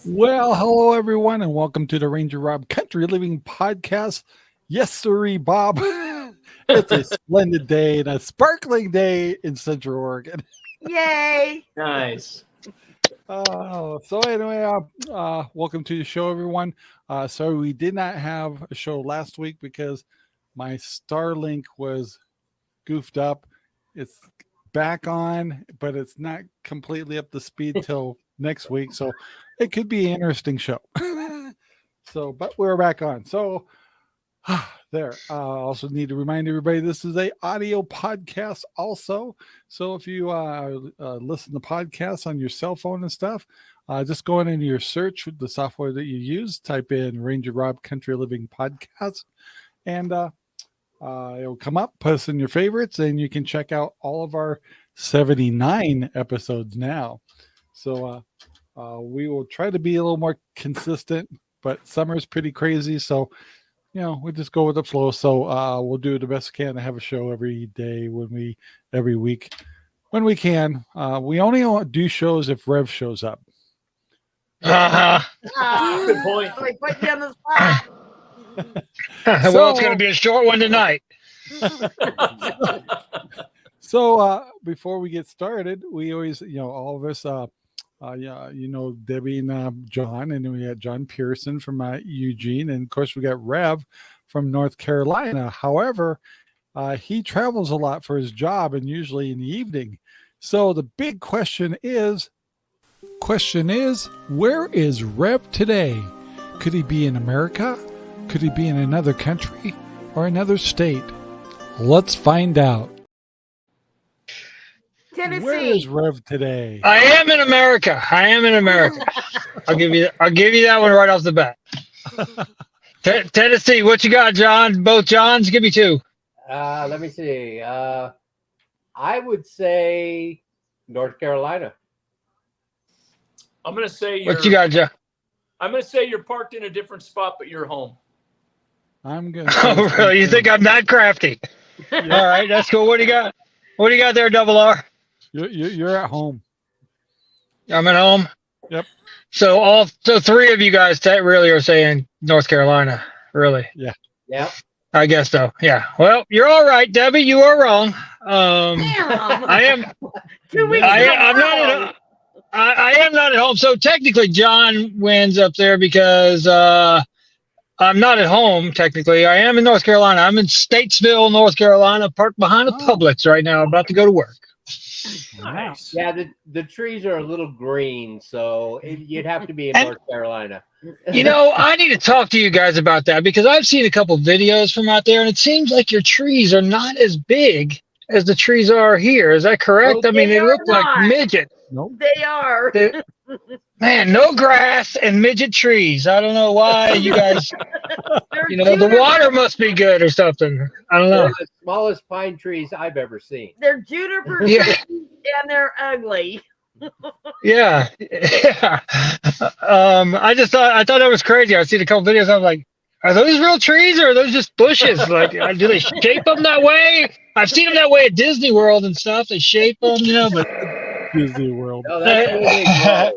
Well, hello everyone, and welcome to the RangerRob Country Living Podcast. Yes, sirree, Bob. It's a splendid day and a sparkling day in Central Oregon. Yay! Nice. So anyway, welcome to the show, everyone. Sorry we did not have a show last week because my Starlink was goofed up. It's back on, but it's not completely up to speed till next week. So it could be an interesting show. But we're back on. So there. Also need to remind everybody this is a audio podcast also. So if you listen to podcasts on your cell phone and stuff, just go into your search with the software that you use, type in RangerRob Country Living Podcast, and it'll come up, put us in your favorites, and you can check out all of our 79 episodes now. So we will try to be a little more consistent, but summer's pretty crazy, so we just go with the flow. So we'll do the best we can to have a show every day every week when we can. We only do shows if Rev shows up. Good point. We put you on the spot. Well, it's going to be a short one tonight. So before we get started, we always, all of us, Debbie and John, and then we got John Pearson from Eugene, and of course we got Rev from North Carolina. However, he travels a lot for his job, and usually in the evening. So the big question is, where is Rev today? Could he be in America? Could he be in another country or another state? Let's find out. Tennessee. Where is Rev today? I am in America. I'll give you that one right off the bat. Tennessee, what you got, John? Both Johns? Give me two. Let me see. I would say North Carolina. I'm gonna say What you got, John? I'm gonna say you're parked in a different spot, but you're home. I'm gonna. Oh, really? You think I'm that crafty? All right, that's cool. What do you got? What do you got there, Double R? You're at home. I'm at home. Yep. So three of you guys really are saying North Carolina. Really? Yeah. Yep. I guess so. Yeah. Well, you're all right, Debbie. You are wrong. Damn. I am. 2 weeks. I am not at home. So technically, John wins up there because I'm not at home. Technically, I am in North Carolina. I'm in Statesville, North Carolina, parked behind a Publix right now, about to go to work. Nice. Yeah, the trees are a little green, so you'd have to be in North Carolina. I need to talk to you guys about that because I've seen a couple videos from out there, and it seems like your trees are not as big as the trees are here. Is that correct? Well, I mean, they look not. like midget. Nope. They are. Man, no grass and midget trees. I don't know why you guys. The water must be good or something. I don't know. They're the smallest pine trees I've ever seen. They're juniper Yeah. trees and they're ugly. Yeah. I thought that was crazy. I've seen a couple videos. I'm like, are those real trees or are those just bushes? Like, do they shape them that way? I've seen them that way at Disney World and stuff. They shape them, but Disney World. No, that's where they grow.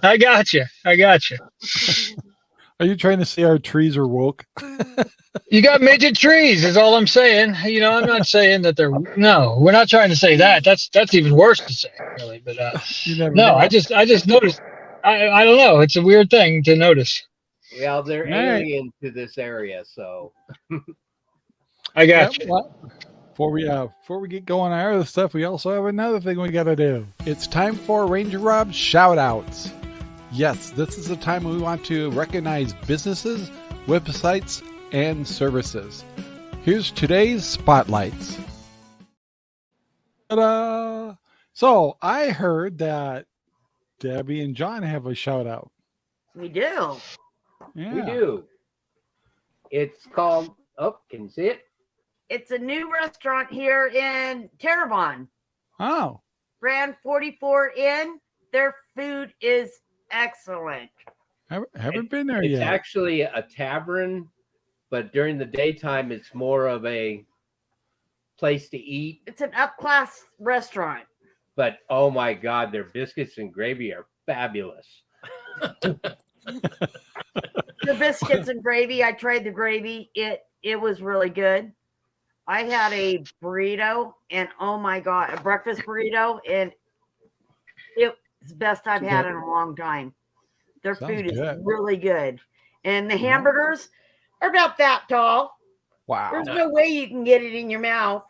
I got you. Are you trying to say our trees are woke? You got midget trees is all I'm saying. I'm not saying that no, we're not trying to say that. That's even worse to say, really. But no, know. I just noticed. I don't know. It's a weird thing to notice. Well, they're alien to this area, so. I got you. Well, before we get going on our other stuff, we also have another thing we got to do. It's time for RangerRob shout-outs. Yes, this is the time we want to recognize businesses, websites, and services. Here's today's spotlights. Ta-da! So I heard that Debbie and John have a shout-out. We do. Yeah. We do. It's called, can you see it? It's a new restaurant here in Terrebonne. Oh. Brand 44 Inn. Their food is excellent. Haven't been there It's yet. actually a tavern, but during the daytime, it's more of a place to eat. It's an up-class restaurant. But oh my God, their biscuits and gravy are fabulous. The biscuits and gravy. I tried the gravy. It was really good. I had a burrito, and oh my god, a breakfast burrito, and it's the best I've had in a long time. Their Sounds food is good. really good, and the hamburgers are about that tall. Wow. There's no way you can get it in your mouth.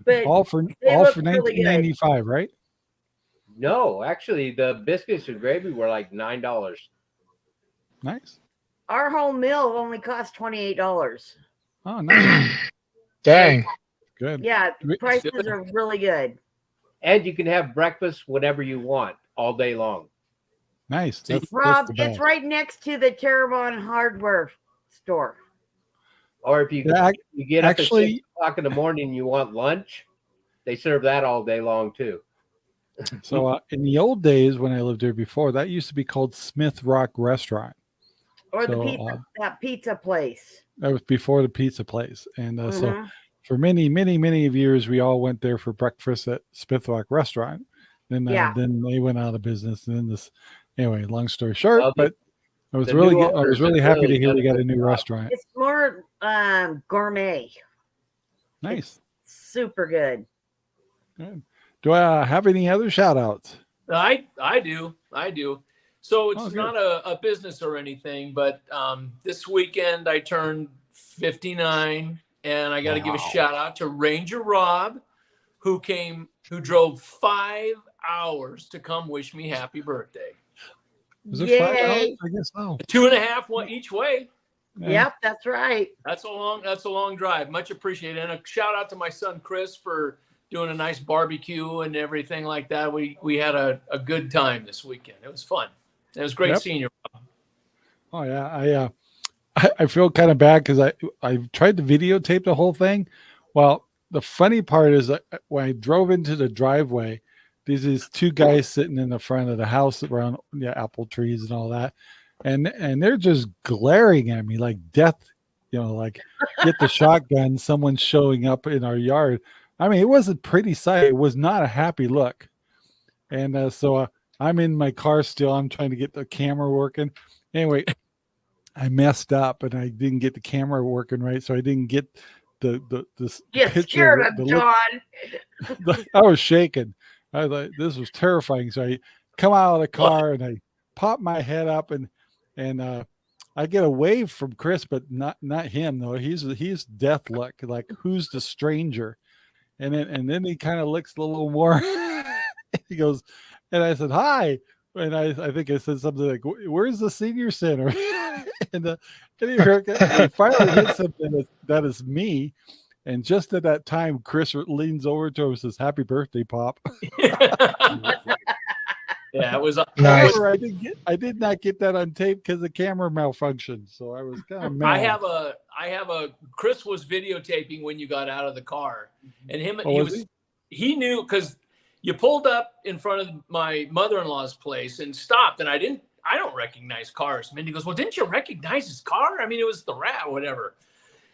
But All for they look really good. $19.95, right? No, actually, the biscuits and gravy were like $9. Nice. Our whole meal only cost $28. Oh, nice. Dang. Good. Yeah, prices are really good. And you can have breakfast whenever you want, all day long. Nice. That's Rob, the it's best. right next to the Terrebonne hardware store. Or if you Yeah, you get up actually- at 6 o'clock in the morning and you want lunch, they serve that all day long too. So in the old days when I lived there before, that used to be called Smith Rock Restaurant. Or the So, pizza, that pizza place. That was before the pizza place. And so Mhm. for many, many, many of years, we all went there for breakfast at Smith Rock Restaurant. Then Yeah. then they went out of business. And then anyway, long story short, Well, but I was the really new I was owners really have happy to really hear we done a got a good new job. restaurant. It's more gourmet. Nice. Super good. Good. Do I have any other shout outs? I do. So it's Oh, good. not a business or anything, but this weekend I turned 59, and I got to give a Wow. shout out to RangerRob, who drove 5 hours to come wish me happy birthday. Was it 5 hours? Yay. I guess so. 2.5 each way. Yeah. Yep, that's right. That's a long drive. Much appreciated. And a shout out to my son Chris for doing a nice barbecue and everything like that. We had a good time this weekend. It was fun. It was great Yep. seeing you. Oh yeah, I feel kind of bad because I tried to videotape the whole thing. Well, the funny part is that when I drove into the driveway, there's these two guys sitting in the front of the house around apple trees and all that, and they're just glaring at me like death, like get the shotgun. Someone's showing up in our yard. I mean, it was a pretty sight. It was not a happy look, and so I'm in my car still. I'm trying to get the camera working. Anyway, I messed up and I didn't get the camera working right, so I didn't get the You picture. scared of him, it, the look. John. I was shaking. I was like, this was terrifying. So I come out of the car and I pop my head up and I get a wave from Chris, but not him though. He's death look, like who's the stranger? And then he kind of looks a little more. He goes, and I said hi. And I think I said something like, "Where's the senior center?" and he finally hit something that is me. And just at that time, Chris leans over to him and says, "Happy birthday, Pop." Yeah, it was Nice. However, I did not get that on tape because the camera malfunctioned. So I was kind of mad. I have a Chris was videotaping when you got out of the car, and he knew because you pulled up in front of my mother-in-law's place and stopped, and I don't recognize cars. Mindy goes, "Well, didn't you recognize his car? I mean, it was the rat, whatever."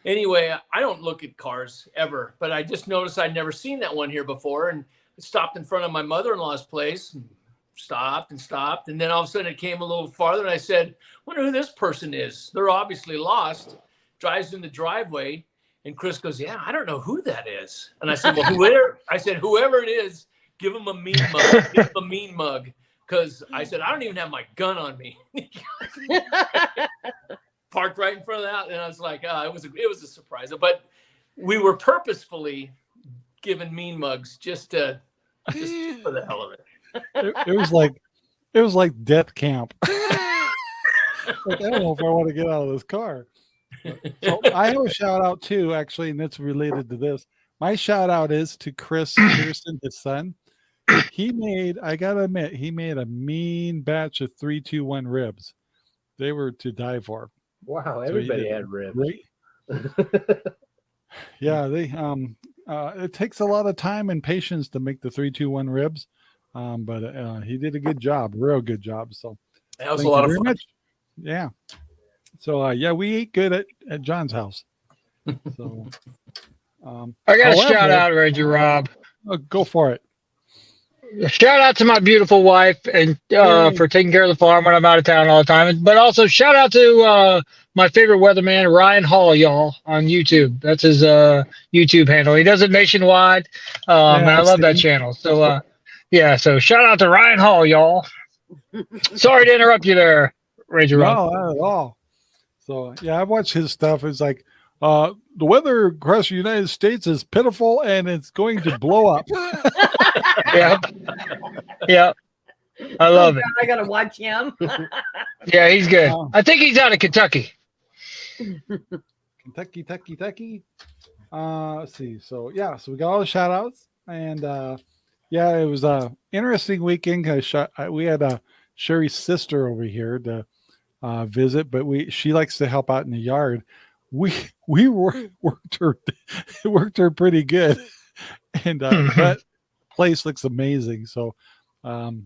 Anyway, I don't look at cars ever, but I just noticed I'd never seen that one here before, and stopped in front of my mother-in-law's place. And stopped, and then all of a sudden it came a little farther, and I said, "Wonder who this person is. They're obviously lost." Drives in the driveway, and Chris goes, "Yeah, I don't know who that is." And I said, "Well, whoever it is, give him a mean mug. Give him a mean mug." Because I said, "I don't even have my gun on me." Parked right in front of that, and I was like, it was a surprise. But we were purposefully given mean mugs just for the hell of it. It was like death camp. Like, I don't know if I want to get out of this car. So I have a shout out too, actually, and it's related to this. My shout out is to Chris Pearson, his son. I gotta admit, he made a mean batch of 3-2-1 ribs. They were to die for. Wow, everybody had ribs. Great. Yeah, it takes a lot of time and patience to make the 3-2-1 ribs. But he did a good job, real good job. So That was thank a lot you of very fun. much. Yeah. So we ate good at John's house. So I got a however- shout out, Reggie Rob. go for it. shout out to my beautiful wife and for taking care of the farm when I'm out of town all the time. But also shout out to my favorite weatherman, Ryan Hall, y'all, on YouTube. That's his YouTube handle. He does it nationwide. And I love that channel. So yeah, so shout out to Ryan Hall, y'all. Sorry to interrupt you there, Ranger Rob. No, not at all. So yeah, I watch his stuff. It's like the weather across the United States is pitiful and it's going to blow up. Yeah. Yeah. I love it. I gotta watch him. Yeah, he's good. I think he's out of Kentucky. Kentucky. Let's see. So yeah, so we got all the shout outs and yeah, it was a interesting weekend. We had Sherry's sister over here to visit, but she likes to help out in the yard. We worked her pretty good, and that place looks amazing. So to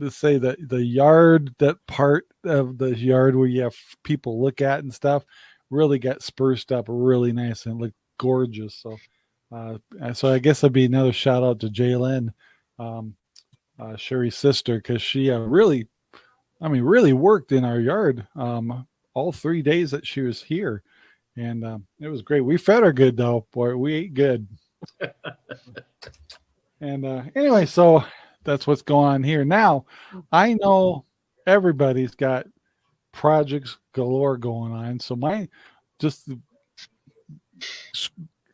say that the yard, that part of the yard where you have people look at and stuff, really got spruced up really nice and looked gorgeous. So so I guess that'd be another shout out to Jalen, Sherry's sister, because she really worked in our yard all 3 days that she was here, and it was great. We fed her good though, boy. We ate good. And anyway, so that's what's going on here. Now, I know everybody's got projects galore going on. So mine just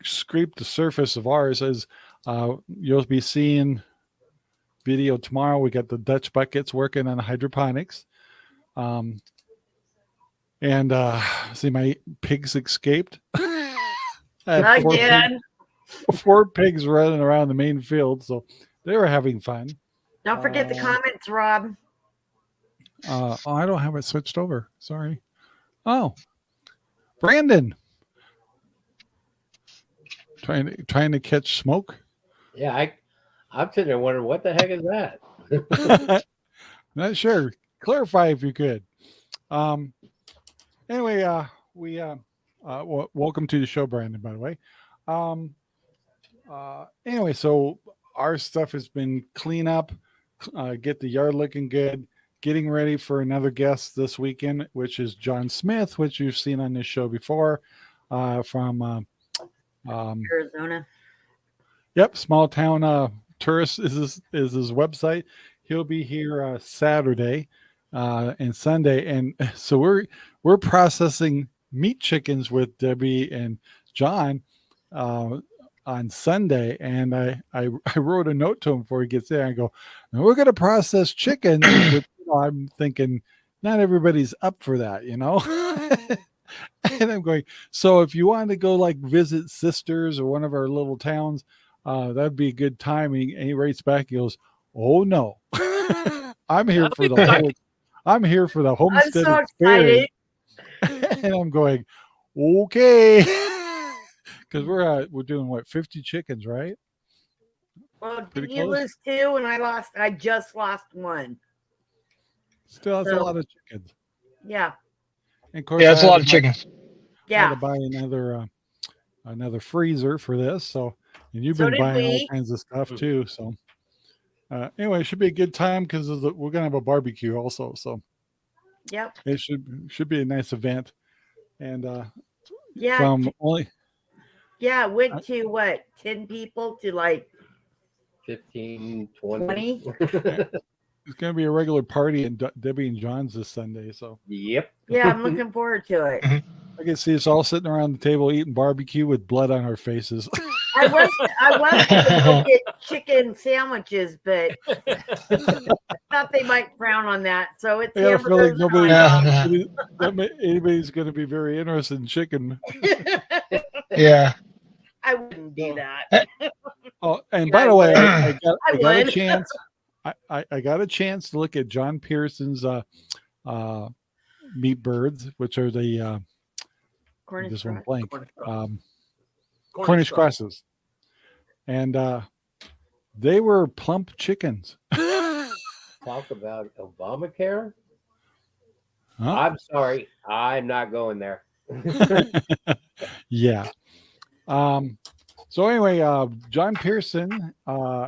scrape the surface of ours as you'll be seeing video tomorrow. We got the Dutch buckets working on hydroponics. And see, my pigs escaped. Again. Four pigs running around the main field, so they were having fun. Don't forget the comments, Rob. I don't have it switched over. Sorry. Oh, Brandon, trying to catch smoke. Yeah, I'm sitting there wondering what the heck is that. Not sure. Clarify if you could. Anyway, welcome to the show, Brandon. By the way. Anyway, so our stuff has been clean up, get the yard looking good, getting ready for another guest this weekend, which is John Smith, which you've seen on this show before, from Arizona. Yep, small town tourist is his website. He'll be here Saturday and Sunday, and so we're processing meat chickens with Debbie and John on Sunday, and I wrote a note to him before he gets there. I go, now we're going to process chicken. But, I'm thinking not everybody's up for that, And I'm going, so if you want to go like visit sisters or one of our little towns, that'd be a good time. And he writes back, he goes, oh no, I'm here for the homestead experience. And I'm going, okay. Because we're doing what, 50 chickens, right? Well, did you lose 2 and I just lost 1. Still, that's a lot of chickens. Yeah. And of course, yeah, that's a lot of chickens. Yeah. I had to buy another freezer for this. So, and you've been buying all kinds of stuff too. So, anyway, it should be a good time because we're gonna have a barbecue also. So, yep, it should be a nice event. And yeah, it went to what, 10 people to like 15, 20. It's going to be a regular party in Debbie and John's this Sunday. So yep. Yeah, I'm looking forward to it. I can see us all sitting around the table eating barbecue with blood on our faces. I was going to get chicken sandwiches, but I thought they might frown on that. So it's anybody's going to be very interested in chicken. Yeah. I wouldn't do that. Oh, and by the way, I got a chance. I got a chance to look at John Pearson's meat birds, which are the Cornish crosses, and they were plump chickens. Talk about Obamacare. Huh? I'm sorry, I'm not going there. Yeah. So anyway, John Pearson,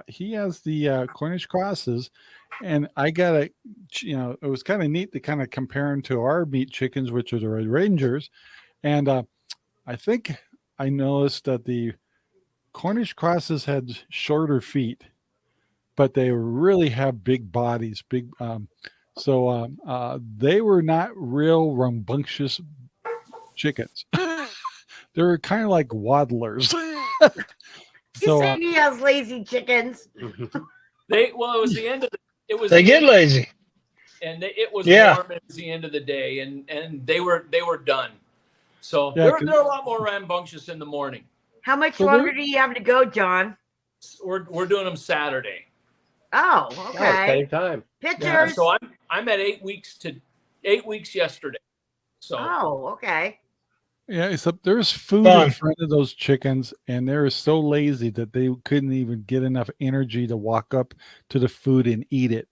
he has the Cornish crosses, and I got it was kind of neat to kind of compare them to our meat chickens, which are the Red Rangers. And I think I noticed that the Cornish crosses had shorter feet, but they really have big bodies, so they were not real rambunctious chickens. They were kind of like waddlers. You say he has lazy chickens. It was the end of they get lazy, and it was warm. It was the end of the day, and they were done. So they're a lot more rambunctious in the morning. How much longer do you have to go, John? We're doing them Saturday. Oh, okay. Same time. Pictures. Yeah, so I'm at 8 weeks yesterday. So. Oh, okay. Yeah, except there's food in front of those chickens, and they're so lazy that they couldn't even get enough energy to walk up to the food and eat it.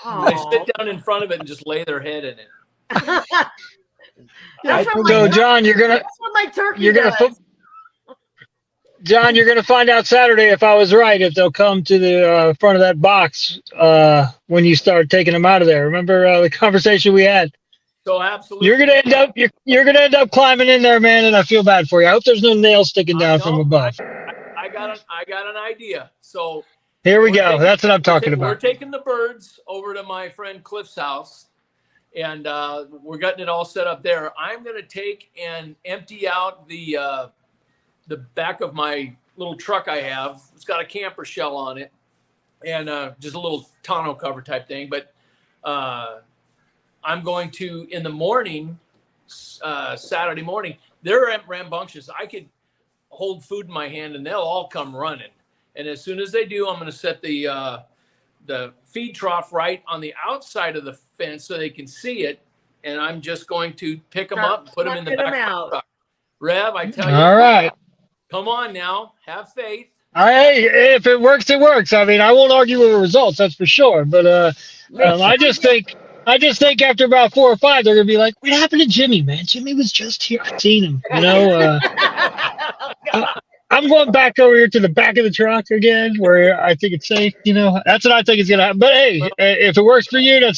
Oh. They sit down in front of it and just lay their head in it. So, John, that's what my turkey does. John, you're going to find out Saturday if I was right, if they'll come to the front of that box when you start taking them out of there. Remember the conversation we had? So absolutely, you're gonna end up climbing in there, man, and I feel bad for you. I hope there's no nails sticking down from above. I got an idea. So here we go. That's what I'm talking about. We're taking the birds over to my friend Cliff's house, and we're getting it all set up there. I'm gonna take and empty out the back of my little truck I have. It's got a camper shell on it, and just a little tonneau cover type thing, but. I'm going to, in the morning, Saturday morning, they're rambunctious. I could hold food in my hand and they'll all come running. And as soon as they do, I'm going to set the feed trough right on the outside of the fence so they can see it. And I'm just going to pick them up and put them in the back of the truck. Rev, I tell you. All right. Come on now. Have faith. Hey, if it works, it works. I mean, I won't argue with the results, that's for sure. But I just think after about 4 or 5, they're gonna be like, "What happened to Jimmy, man? Jimmy was just here. I've seen him." I'm going back over here to the back of the truck again, where I think it's safe. That's what I think is gonna happen. But hey, if it works for you,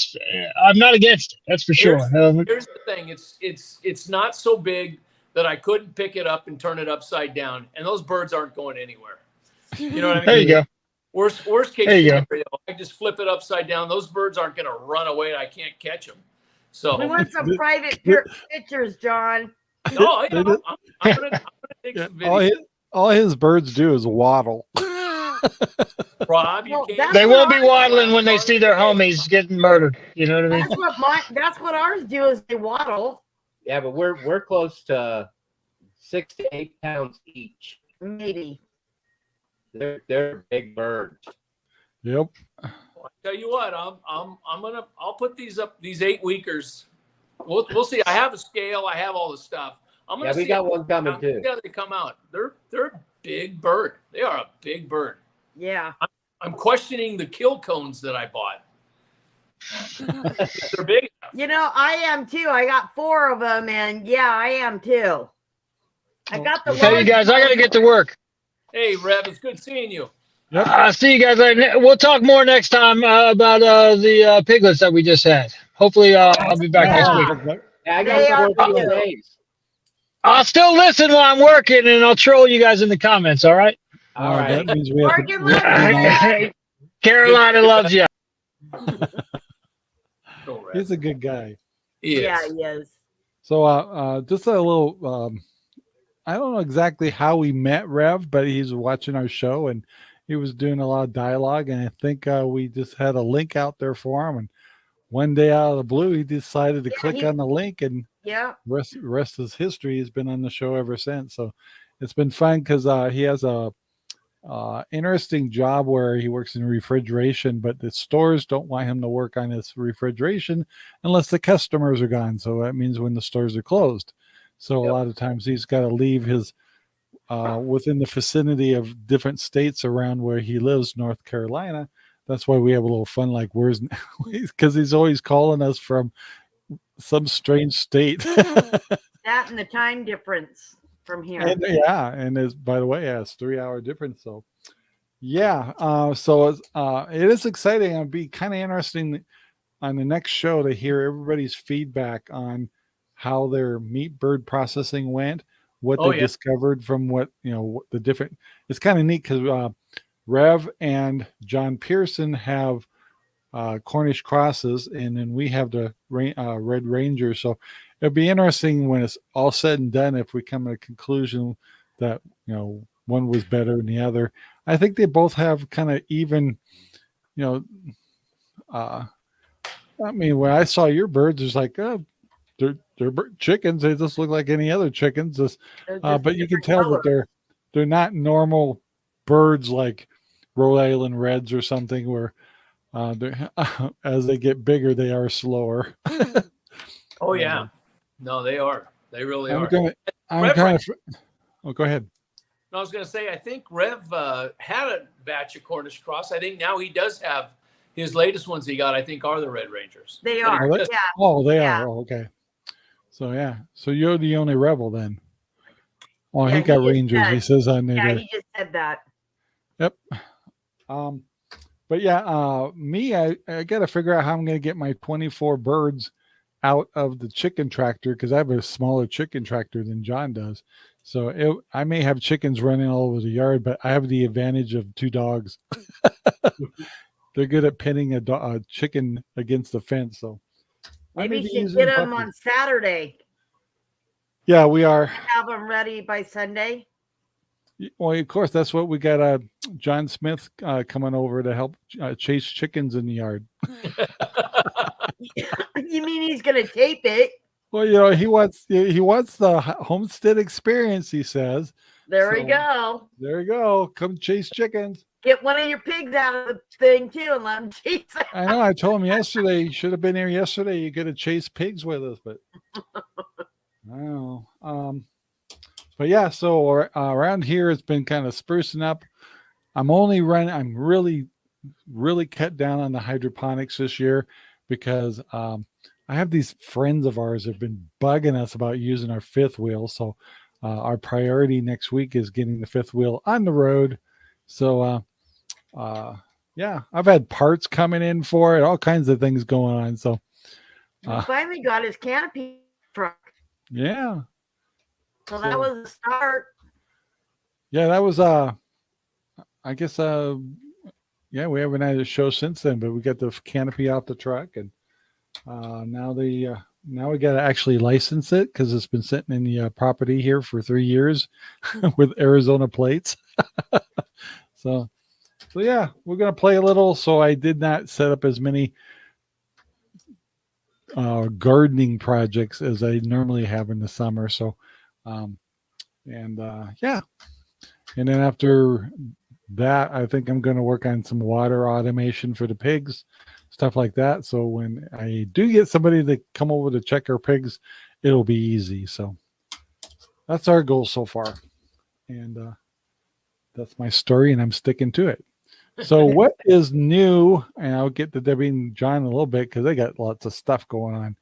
I'm not against it. That's for sure. Here's the thing: it's not so big that I couldn't pick it up and turn it upside down, and those birds aren't going anywhere. You know what I mean? There you go. Worst case scenario, I just flip it upside down. Those birds aren't going to run away. I can't catch them. So we want some private pictures, John. Oh, yeah, I'm gonna take some videos. All his birds do is waddle. Rob, they won't be waddling when they see their homies getting murdered. You know what I mean? That's what ours do, is they waddle. Yeah, but we're close to 6 to 8 pounds each. Maybe. They're big birds. Yep. Well, I tell you what, I'll put these up, these 8-weekers. We'll see. I have a scale. I have all the stuff. We got one coming too. Yeah, they come out. They're a big bird. They are a big bird. Yeah. I'm questioning the kill cones that I bought. They're big enough. I am too. I got 4 of them, and yeah, I am too. I got the. Hey, you guys, I got to get to work. Hey, Rev, it's good seeing you. Yep. See you guys. We'll talk more next time about the piglets that we just had. Hopefully, I'll be back next week. Yeah, I got some more days. I'll still listen while I'm working, and I'll troll you guys in the comments. All right. All right. That means we have to. Carolina loves you. He's a good guy. Yeah, he is. So, just a little. I don't know exactly how we met Rev, but he's watching our show and he was doing a lot of dialogue. And I think we just had a link out there for him. And one day out of the blue, he decided to click on the link, and rest is history. He's been on the show ever since. So it's been fun because he has a interesting job where he works in refrigeration, but the stores don't want him to work on his refrigeration unless the customers are gone. So that means when the stores are closed. So a lot of times he's got to leave his within the vicinity of different states around where he lives, North Carolina. That's why we have a little fun, like where's, because he's always calling us from some strange state. That and the time difference. from here. And, yeah, and it's, by the way, it's 3-hour difference. So yeah, so it is exciting. It'll be kind of interesting on the next show to hear everybody's feedback on how their meat bird processing went, what they discovered from what, the different. It's kind of neat because Rev and John Pearson have Cornish crosses, and then we have the Red Ranger. So it'll be interesting when it's all said and done if we come to a conclusion that one was better than the other. I think they both have kind of even, I mean, when I saw your birds, it's like, they're chickens. They just look like any other chickens. But you can tell that they're not normal birds like Rhode Island Reds or something where as they get bigger, they are slower. Oh yeah, no, they are. They really are. Go ahead. I was going to say, I think Rev had a batch of Cornish cross. I think now he does have his latest ones he got, I think, are the Red Rangers. They are. Yeah. Oh, they are. Oh, okay. So, yeah. So you're the only Rebel then. Oh, he got Rangers. He says on there. Yeah, he just said that. Yep. But yeah, me, I got to figure out how I'm going to get my 24 birds out of the chicken tractor because I have a smaller chicken tractor than John does. So I may have chickens running all over the yard, but I have the advantage of 2 dogs. They're good at pinning a chicken against the fence. So maybe you should get them on Saturday. Yeah, we are. Have them ready by Sunday. Well, of course, that's what we got. John Smith coming over to help chase chickens in the yard. You mean he's going to tape it? Well, he wants the homestead experience, he says. There we go. There you go. Come chase chickens. Get one of your pigs out of the thing too and let them chase it. I know. I told him yesterday. You should have been here yesterday. You could have chased pigs with us, but I don't know. But yeah, so around here it's been kind of sprucing up. I'm really, really cut down on the hydroponics this year because I have these friends of ours that have been bugging us about using our 5th wheel. So our priority next week is getting the 5th wheel on the road. So yeah, I've had parts coming in for it, all kinds of things going on. So he finally got his canopy truck. Yeah. So that was the start. Yeah, that was I guess yeah, we haven't had a show since then, but we got the canopy out the truck, and now we got to actually license it because it's been sitting in the property here for 3 years with Arizona plates. So yeah, we're gonna play a little. So I did not set up as many gardening projects as I normally have in the summer. So yeah, and then after that, I think I'm going to work on some water automation for the pigs, stuff like that. So when I do get somebody to come over to check our pigs, it'll be easy. So that's our goal so far. And that's my story, and I'm sticking to it. So what is new? And I'll get to Debbie and John a little bit because they got lots of stuff going on.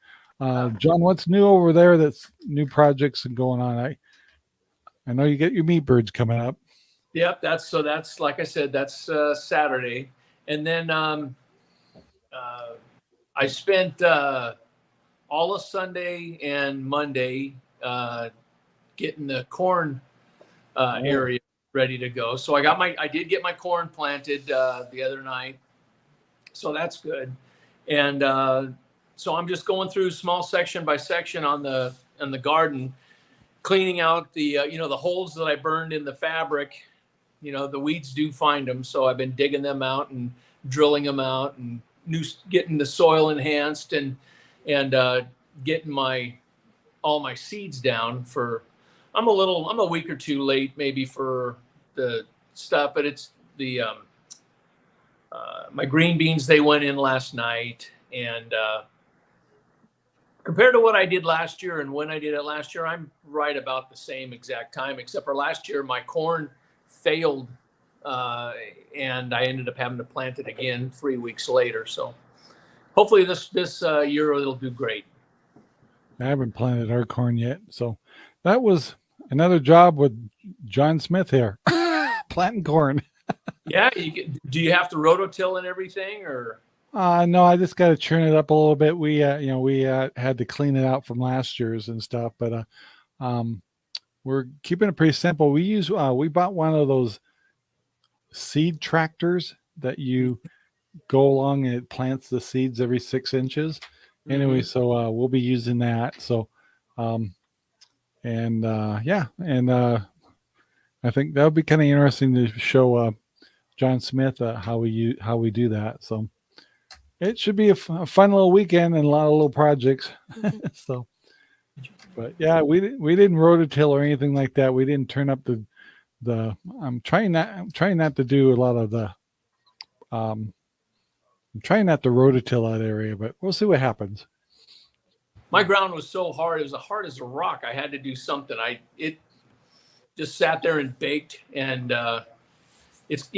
John, what's new over there? That's new projects and going on. I know you get your meat birds coming up. Yep, that's like I said, that's Saturday, and then I spent all of Sunday and Monday getting the corn area ready to go. So I did get my corn planted the other night, so that's good. And so I'm just going through small section by section on the garden, cleaning out the the holes that I burned in the fabric. The weeds do find them, so I've been digging them out and drilling them out and getting the soil enhanced and getting all my seeds down for. I'm a week or two late maybe for the stuff, but it's the my green beans, they went in last night, and compared to what I did last year and when I did it last year, I'm right about the same exact time, except for last year my corn failed and I ended up having to plant it again 3 weeks later. So hopefully this year it'll do great. I haven't planted our corn yet. So that was another job with John Smith here, planting corn. Yeah. Do you have to rototill and everything, or? No, I just got to churn it up a little bit. We had to clean it out from last year's and stuff, but we're keeping it pretty simple. We bought one of those seed tractors that you go along and it plants the seeds every 6 inches. Anyway, so we'll be using that. So, I think that would be kind of interesting to show John Smith how we do that. So it should be a fun little weekend and a lot of little projects. So, but yeah, we didn't rototill or anything like that. We didn't turn up the. I'm trying not to do a lot of the. I'm trying not to rototill that area, but we'll see what happens. My ground was so hard; it was as hard as a rock. I had to do something. It just sat there and baked, and it's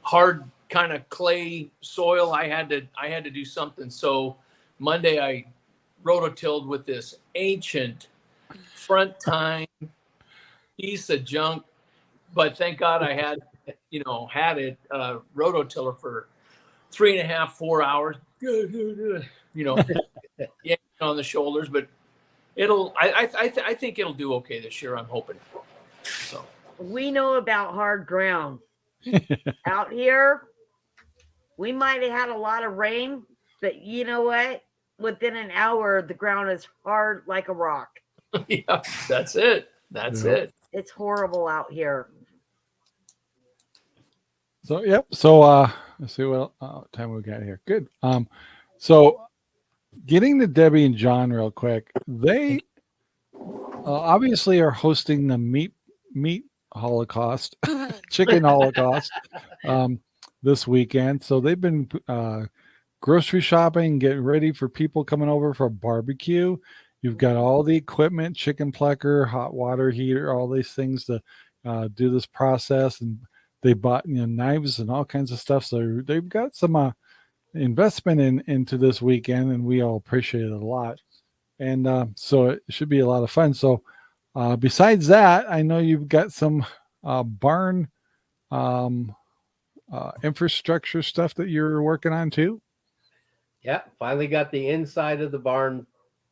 hard kind of clay soil. I had to do something. So Monday I rototilled with this ancient front tine piece of junk, but thank God I had it rototiller for 3.5, 4 hours. On the shoulders, but I think it'll do okay this year. I'm hoping. So we know about hard ground out here. We might have had a lot of rain, but you know what? Within an hour, the ground is hard like a rock. Yeah, that's it. That's it. It's horrible out here. So yep. So let's see what time we got here. Good. So getting to Debbie and John real quick. They obviously are hosting the meat holocaust, chicken holocaust this weekend. So they've been grocery shopping, getting ready for people coming over for a barbecue. You've got all the equipment, chicken plucker, hot water heater, all these things to do this process. And they bought knives and all kinds of stuff. So they've got some investment into this weekend, and we all appreciate it a lot. And so it should be a lot of fun. So besides that, I know you've got some barn infrastructure stuff that you're working on too. Yeah, finally got the inside of the barn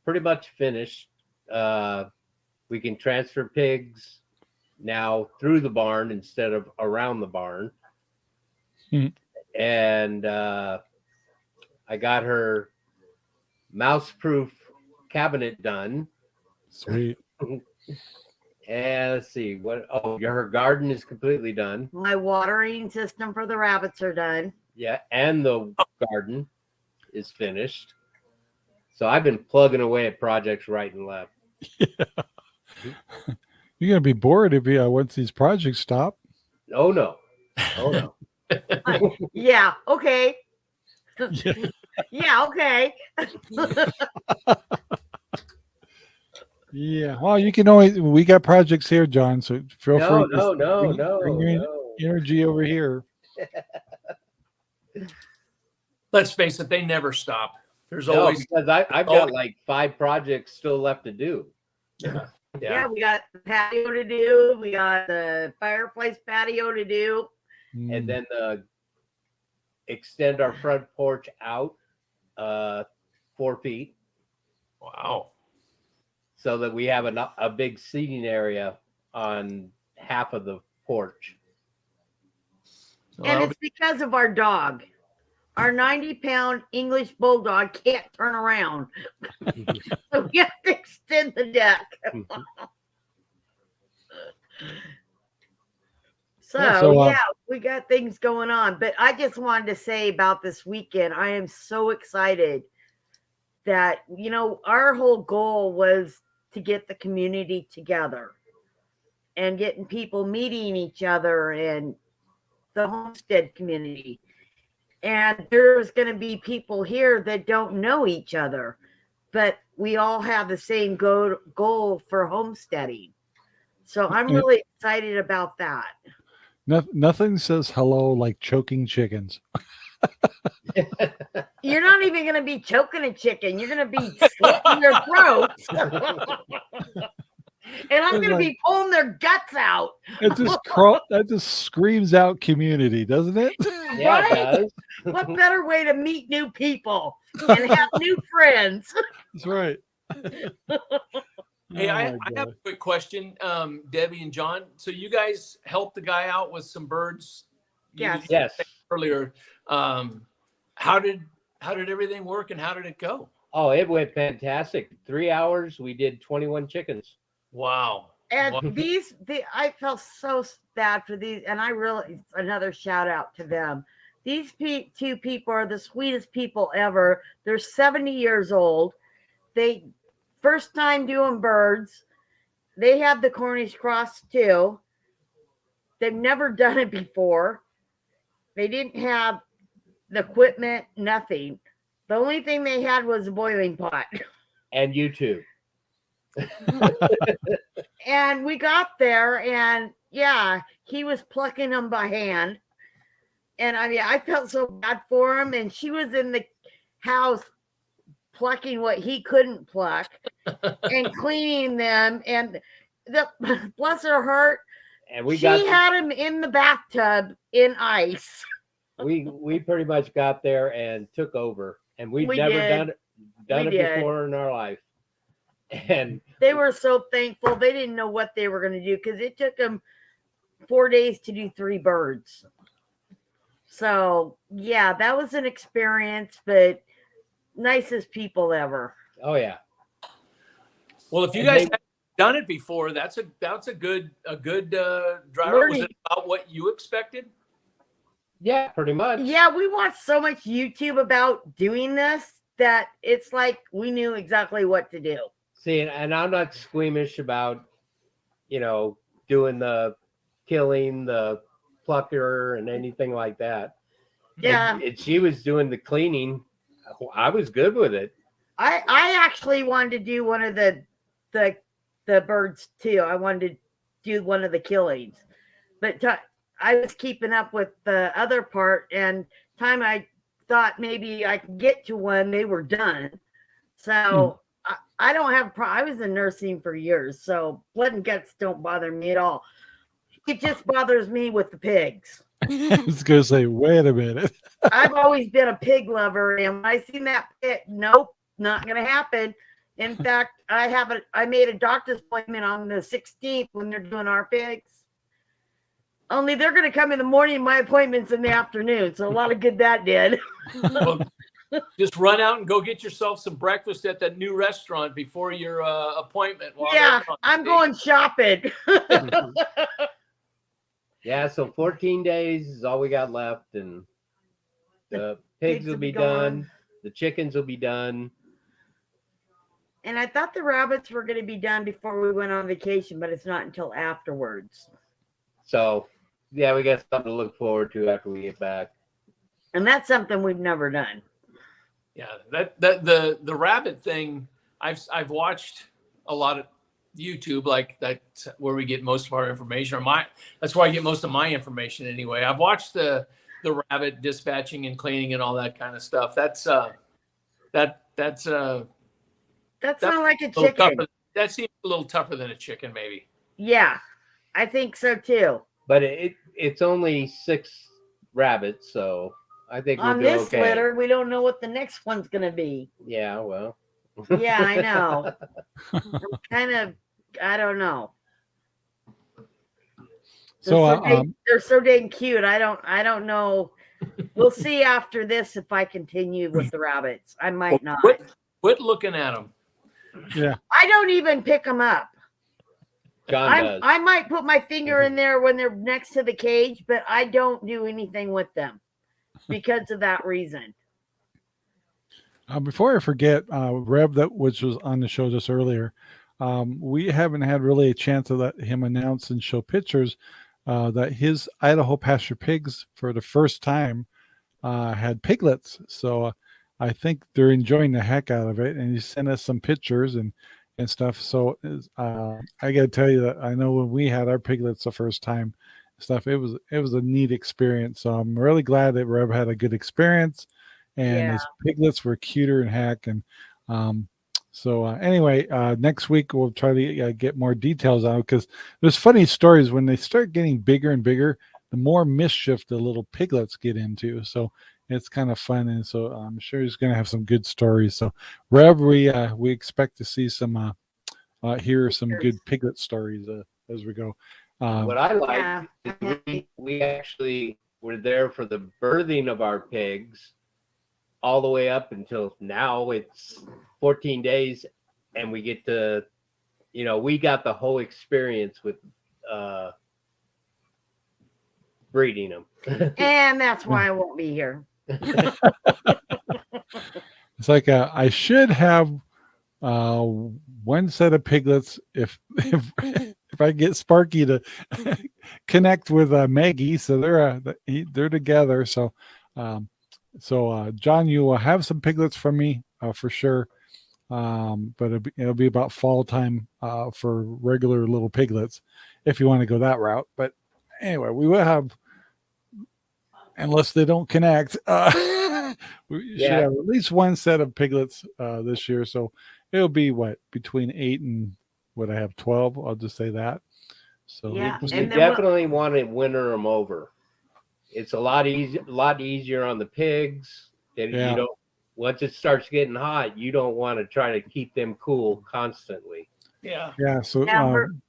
pretty much finished. We can transfer pigs now through the barn instead of around the barn. And I got her mouse-proof cabinet done. Sweet. And let's see her garden is completely done. My watering system for the rabbits are done. Yeah, and the garden is finished. So I've been plugging away at projects right and left. Yeah. You're gonna be bored if once these projects stop. Oh no. Yeah. Okay. Yeah. Yeah. Okay. Yeah. Well, you can we got projects here, John. So feel free. No. Bring your energy over here. let's face it, they never stop. There's always because I've got like 5 projects still left to do. Yeah, we got the patio to do. We got the fireplace patio to do. And then extend our front porch out 4 feet. Wow. So that we have a big seating area on half of the porch. And it's because of our dog. Our 90-pound English bulldog can't turn around. So we have to extend the deck. So, we got things going on. But I just wanted to say about this weekend, I am so excited that, our whole goal was to get the community together and getting people meeting each other and the homestead community. And there's going to be people here that don't know each other, but we all have the same goal for homesteading. So I'm really excited about that. Nothing says hello like choking chickens. You're not even going to be choking a chicken. You're going to be slitting their throats. And I'm It's going to be pulling their guts out. that just screams out community, doesn't it? Yeah, Right? it does. What better way to meet new people and have new friends? That's right. Hey, Oh, I my have God. a quick question, Debbie and John. So you guys helped the guy out with some birds. Yes. Yes. Earlier, how did everything work and how did it go? Oh, it went fantastic. 3 hours, we did 21 chickens. Wow. And Wow. I felt so bad for these, and I really, another shout out to them. These two people are the sweetest people ever. They're 70 years old. They first time doing birds. They have the Cornish cross too. They've never done it before. They didn't have the equipment, nothing. The only thing they had was a boiling pot. And YouTube. And we got there, and yeah, he was plucking them by hand. And I mean, I felt so bad for him. And she was in the house plucking what he couldn't pluck and cleaning them. And bless her heart, And she had him in the bathtub in ice. we pretty much got there and took over. And we'd We never did. done We it did. before in our life. And They were so thankful. They didn't know what they were going to do because it took them 4 days to do 3 birds. So, yeah, that was an experience, but nicest people ever. oh yeah. Well, if you And guys they- haven't done it before, that's a good driver. Learning. Was it about what you expected? Yeah, pretty much. Yeah, we watched so much YouTube about doing this that it's like we knew exactly what to do. See, and I'm not squeamish about, doing the killing, the plucker, and anything like that. Yeah. And she was doing the cleaning. I was good with it. I actually wanted to do one of the birds too. I wanted to do one of the killings, but I was keeping up with the other part, and time I thought maybe I could get to one, they were done. So I don't have I was in nursing for years, so blood and guts don't bother me at all. It just bothers me with the pigs. I was going to say, wait a minute. I've always been a pig lover, and when I seen that pig, nope, not gonna happen. In fact, I made a doctor's appointment on the 16th when they're doing our pigs. Only they're gonna come in the morning, my appointment's in the afternoon. So a lot of good that did. Well, just run out and go get yourself some breakfast at that new restaurant before your appointment. Yeah, I'm going shopping. Yeah, so 14 days is all we got left, and the pigs will be done. The chickens will be done. And I thought the rabbits were going to be done before we went on vacation, but it's not until afterwards. So, yeah, we got something to look forward to after we get back. And that's something we've never done. Yeah, the rabbit thing, I've watched a lot of YouTube, like that's where we get most of our information. That's where I get most of my information anyway. I've watched the rabbit dispatching and cleaning and all that kind of stuff. That's not like a little chicken. tougher. That seems a little tougher than a chicken, maybe. Yeah, I think so too. But it's only 6 rabbits, so I think we'll On do this okay. litter, we don't know what the next one's going to be. Yeah, well. Yeah, I know. I don't know. They're so dang cute. I don't know. We'll see after this if I continue with the rabbits. I might not. Quit looking at them. Yeah. I don't even pick them up. John does. I might put my finger in there when they're next to the cage, but I don't do anything with them because of that reason. Before I forget, Reb, which was on the show just earlier, we haven't had really a chance to let him announce and show pictures that his Idaho pasture pigs, for the first time, had piglets. So I think they're enjoying the heck out of it, and he sent us some pictures and stuff. So I got to tell you that I know when we had our piglets the first time, it was a neat experience. So I'm really glad that Reb had a good experience. And his piglets were cuter than heck. And So anyway, next week we'll try to get more details on it, because there's funny stories when they start getting bigger and bigger. The more mischief the little piglets get into. So it's kind of fun, and so I'm sure he's going to have some good stories. So wherever we expect to see some hear some good piglet stories as we go. What I like is we actually were there for the birthing of our pigs all the way up until now. It's 14 days, and we get to, we got the whole experience with breeding them. And that's why I won't be here. It's like I should have one set of piglets if I get Sparky to connect with Maggie, so they're together. So John, you will have some piglets from me for sure. But it'll be about fall time for regular little piglets if you want to go that route. But anyway, we will have, unless they don't connect, we should have at least one set of piglets this year. So it'll be between 8 and I have 12. I'll just say that. So yeah, you definitely want to winter them over. It's a lot easier on the pigs. You don't. Once it starts getting hot, you don't want to try to keep them cool constantly. Yeah. Yeah. So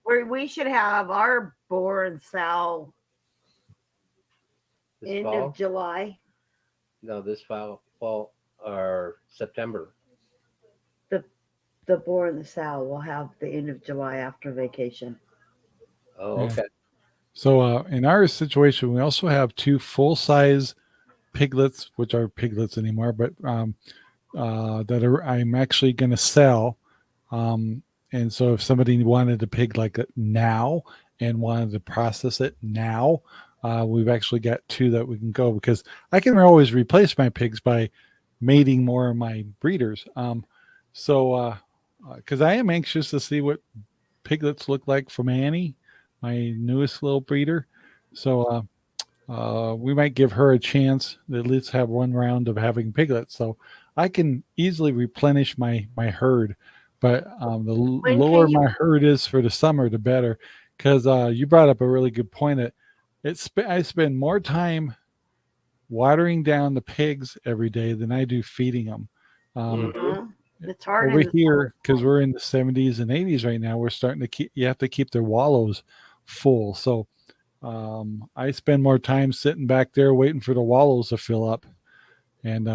we should have our boar and sow end of July. No, this fall or September. The boar and the sow will have the end of July after vacation. Oh, okay. So in our situation, we also have 2 full-size piglets, which are piglets anymore, but I'm actually going to sell. And so if somebody wanted a pig like that now and wanted to process it now, we've actually got 2 that we can go, because I can always replace my pigs by mating more of my breeders. Because I am anxious to see what piglets look like from Annie, my newest little breeder. So we might give her a chance to at least have one round of having piglets, so I can easily replenish my herd. But the lower my herd is for the summer, the better. Because you brought up a really good point. I spend more time watering down the pigs every day than I do feeding them. It's hard over here, because we're in the 70s and 80s right now. We're starting to you have to keep their wallows full. So I spend more time sitting back there waiting for the wallows to fill up, and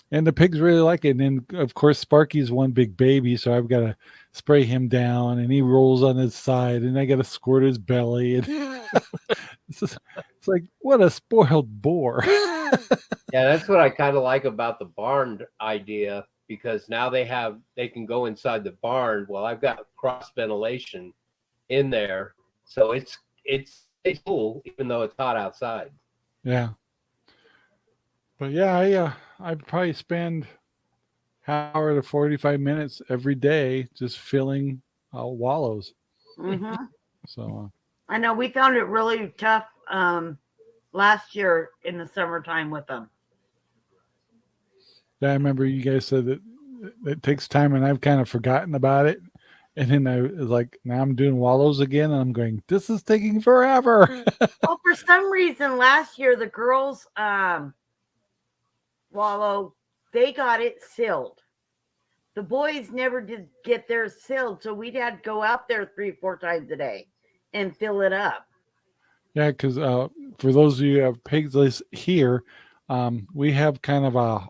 the pigs really like it. And then of course Sparky's one big baby, so I've got to spray him down, and he rolls on his side, and I got to squirt his belly. And it's like, what a spoiled boar. Yeah, that's what I kind of like about the barn idea, because now they can go inside the barn. Well, I've got cross ventilation in there, so it's cool even though it's hot outside. Yeah. But yeah, I probably spend half hour to 45 minutes every day just filling wallows. So I know we found it really tough last year in the summertime with them. Yeah, I remember you guys said that it takes time, and I've kind of forgotten about it. And then I was like, now I'm doing wallows again, and I'm going, this is taking forever. Well, for some reason, last year, the girls' wallow, they got it sealed. The boys never did get theirs sealed, so we'd had to go out there 3-4 times a day and fill it up. Yeah, because for those of you who have pigs here, we have kind of a